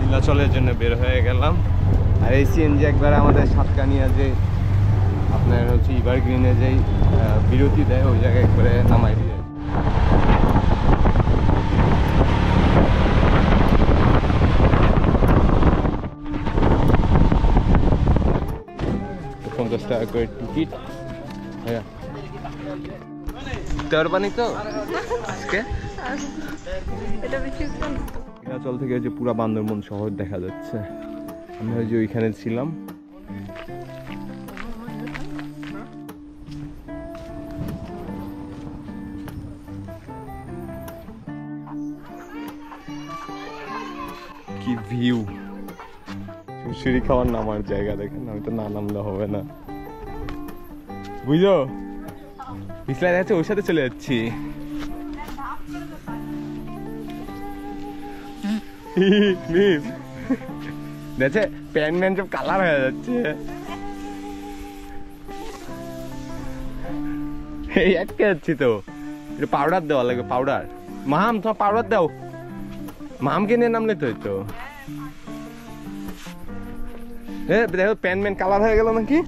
নীলাচলের জন্য বের হয়ে গেলাম। আর এই সিএনজি একবার আমাদের সাতকানিয়া যে আপনার হচ্ছে এভারগ্রিনে যেই বিরতি দেয় ওই জায়গায় একবারে নামাই দিয়ে টাকা করে টিকিট। হ্যাঁ তোর পানি তো আজকে নীলাচল থেকে যে পুরা বান্দরবন শহর দেখা যাচ্ছে। আমরা যে ওইখানে ছিলাম। কি ভিউ, সিঁড়ি খাওয়ার নামার জায়গা দেখেন, আমি তো না নামলে হবে না বুঝলো। পিছলা যাচ্ছে ওর সাথে চলে যাচ্ছি। দেখছে প্যান্ট ম্যান সব কালার হয়ে যাচ্ছে। এই আটকে যাচ্ছি তো, একটু পাউডার দেওয়া লাগবে। পাউডার মাহাম তোমার পাউডার দাও। মামকে নিয়ে নামলে তো হইতো। দেখো প্যান্ট ম্যান কালার হয়ে গেল নাকি।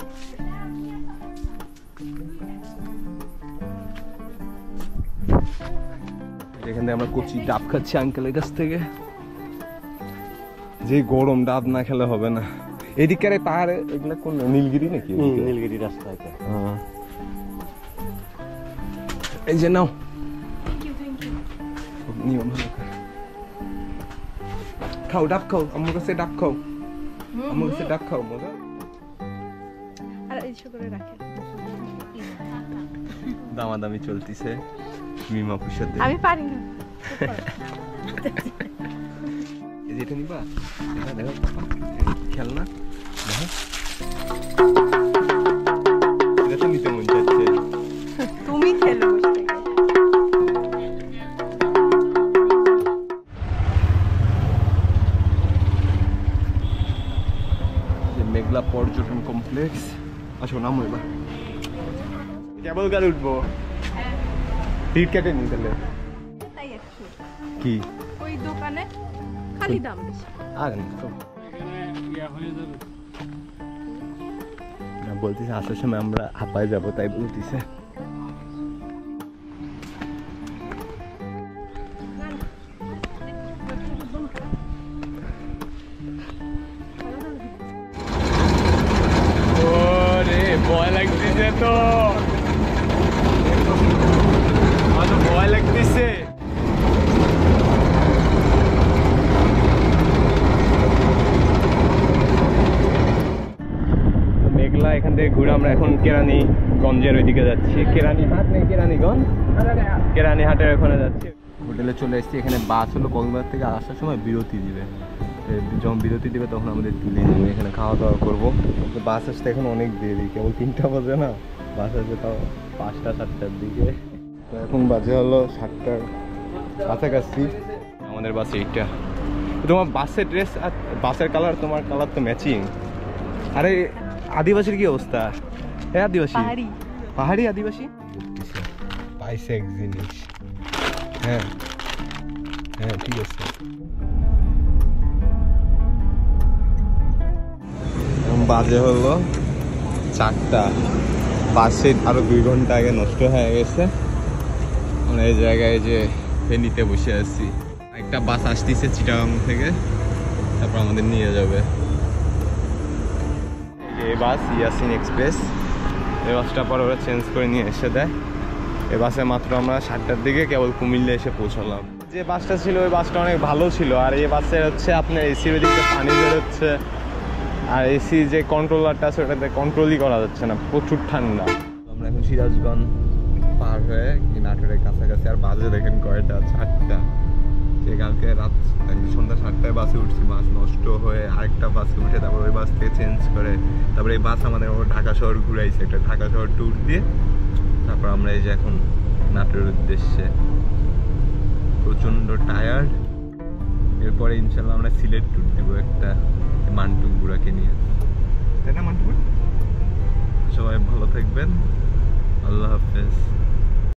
এখানে আমরা কচি ডাব খাচ্ছি আঙ্কেলের কাছ থেকে। যে গরম, ডাব না খেলে হবে না। এদিকের পাহাড়ে এগুলা কোন নীলগিরি নাকি? নীলগিরি রাস্তা। এই যে নাও নিয়ম খাও, ডাব খাও, আমার কাছে ডাব খাও, আমার কাছে ডাব খাও। মজা দামাদামি চলতিছে মিমাপুর সাথে। আমি পারি না। এটা নিবা? দেখো খেলনা, এটা তো নিতে মন চাচ্ছে। তুমি খেলো। মেঘলা পর্যটন কমপ্লেক্স। আসো নামো এবার। কেবল কার উঠবো? টিকিট কেটে নি তাহলে কি ওই দোকানে খালি দাম বেশি। আর না বলতেছে আসার সময় আমরা হাঁপায় যাবো তাই বলতেছে। ভয় লাগতেছে তো, ভয় লাগতেছে। মেঘলা এখান থেকে ঘুরে আমরা এখন কেরানীগঞ্জের ওইদিকে যাচ্ছি। কেরানীহাট নেই, কেরানীগঞ্জ, কেরানীহাটের ওখানে যাচ্ছি। হোটেলে চলে এসেছি। এখানে বাস হলো কক্সবাজার থেকে আসার সময় বিরতি দিবে। যখন বিরতি দিবে তখন আমাদের তুলে নেবে। এখানে খাওয়া দাওয়া করবো। বাস আসতে এখন অনেক দেরি, কেবল 3টা বাজে না, বাস আসবে তাও 5টা 7টার দিকে। তো এখন বাজে হলো 7টার কাছাকাছি। আমাদের বাস এইটা। তোমার বাসের ড্রেস আর বাসের কালার, তোমার কালার তো ম্যাচিং। আরে আদিবাসীর কি অবস্থা? হ্যাঁ আদিবাসী, পাহাড়ি আদিবাসী পাইছে এক জিনিস। হ্যাঁ হ্যাঁ ঠিক আছে। বাজে হলো 4টা। বাসে আরো 2 ঘন্টা আগে নষ্ট হয়ে গেছে। আমরা এই জায়গায় যে ফেনীতে বসে আছি। একটা বাস আসতেছে চিটাগাং থেকে, তারপর আমাদের নিয়ে যাবে। এই বাস ইয়াসিন এক্সপ্রেস। এই বাসটা পর ওরা চেঞ্জ করে নিয়ে এসে দেয়। এই বাসে মাত্র আমরা 7টার দিকে কেবল কুমিল্লা এসে পৌঁছালাম। যে বাসটা ছিল ওই বাসটা অনেক ভালো ছিল। আর এই বাসে হচ্ছে আপনার এসির ওইদিকে পানি বেরোচ্ছে। আর এসি যে কন্ট্রোলারটা আছে ওটাতে কন্ট্রোলই করা যাচ্ছে না, প্রচুর ঠান্ডা। আমরা এখন সিরাজগঞ্জ পার হয়ে নাটোরের কাছাকাছি। আর বাজে দেখেন কয়টা, 4টা। যে কালকে রাত সন্ধ্যা 7টায় বাসে উঠছি, বাস নষ্ট হয়ে আরেকটা বাসে উঠে তারপর ওই বাস থেকে চেঞ্জ করে তারপরে এই বাস আমাদের ঢাকা শহর ঘুরাইছে, একটা ঢাকা শহর ট্যুর দিয়ে। তারপর আমরা এই যে এখন নাটোরের উদ্দেশ্যে। প্রচন্ড টায়ার্ড। এরপরে ইনশাল্লাহ আমরা সিলেট ট্যুর নেবো একটা, মান্টু বুড়াকে নিয়ে, তাই না? মান্টু, সবাই ভালো থাকবেন, আল্লাহ হাফেজ।